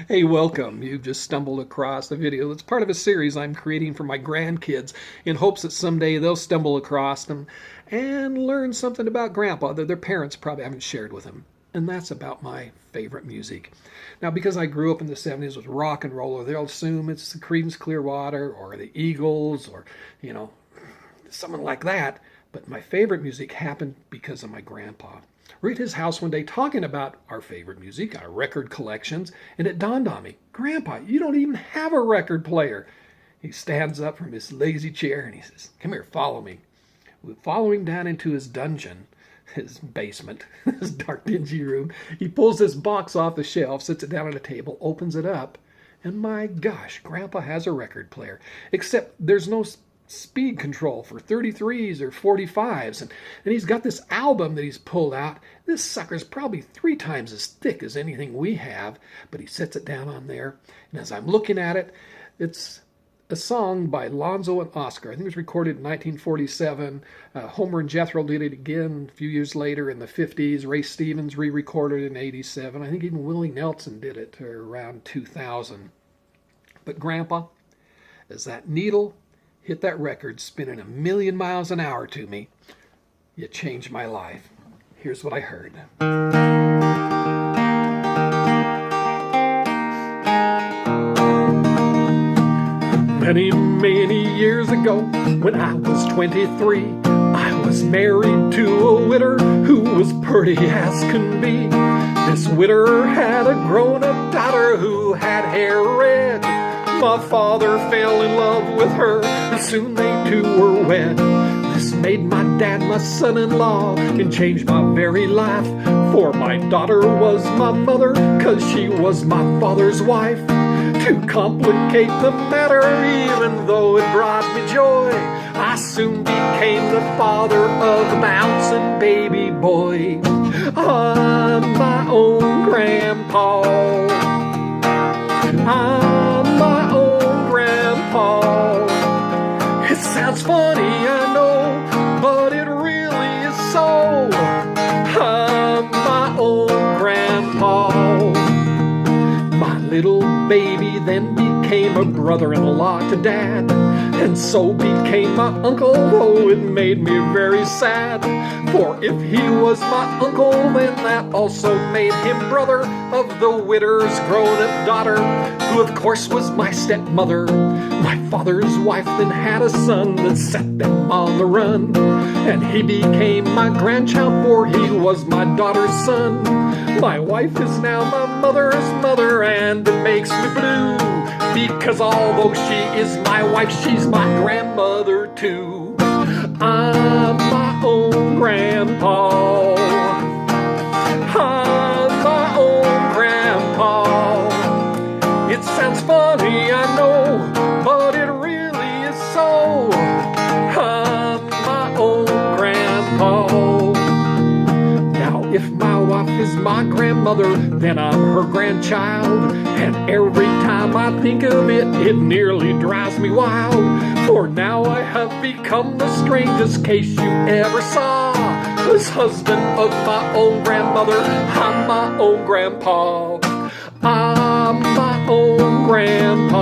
Hey, welcome. You've just stumbled across a video that's part of a series I'm creating for my grandkids in hopes that someday they'll stumble across them and learn something about Grandpa that their parents probably haven't shared with them. And that's about my favorite music. Now, because I grew up in the 70s with rock and roll, they'll assume it's the Creedence Clearwater or the Eagles or, you know, someone like that. But my favorite music happened because of my grandpa. We're at his house one day talking about our favorite music, our record collections, and it dawned on me, Grandpa, you don't even have a record player. He stands up from his lazy chair and he says, come here, follow me. We follow him down into his dungeon, his basement, his dark, dingy room. He pulls this box off the shelf, sits it down on a table, opens it up, and my gosh, Grandpa has a record player. Except there's no speed control for 33s or 45s, and he's got this album that he's pulled out. This sucker's probably 3 times as thick as anything we have, but he sets it down on there, and as I'm looking at it, it's a song by Lonzo and Oscar. I think it was recorded in 1947. Homer and Jethro did it again a few years later in the 50s. Ray Stevens re-recorded it in 87. I think even Willie Nelson did it around 2000. But Grandpa, as that needle hit that record spinning 1,000,000 miles an hour to me, you changed my life. Here's what I heard. Many, many years ago, when I was 23, I was married to a widder who was pretty as can be. This widder had a grown-up daughter who had hair red. My father fell in love with her, and soon they two were wed. This made my dad my son-in-law and changed my very life. For my daughter was my mother, 'cause she was my father's wife. To complicate the matter, even though it brought me joy, I soon became the father of a bouncing baby boy. I'm my own grandpa. I'm my own grandpa. It sounds funny, I know, but it really is so. I'm my own grandpa. My little baby then became a brother-in-law to Dad, and so became my uncle, though it made me very sad. For if he was my uncle, then that also made him brother of the widow's grown-up daughter, who of course was my stepmother. My father's wife then had a son that set them on the run, and he became my grandchild, for he was my daughter's son. My wife is now my mother's mother, and it makes me blue, because although she is my wife, she's my grandmother too. I'm my own grandpa. I'm my own grandpa. It sounds funny, I know, but it really is so. I'm my own grandpa. Now, if my wife is my grandmother, then I'm her grandchild, and every time I think of it, it nearly drives me wild. For now I have become the strangest case you ever saw. As husband of my own grandmother, I'm my own grandpa. I'm my own grandpa.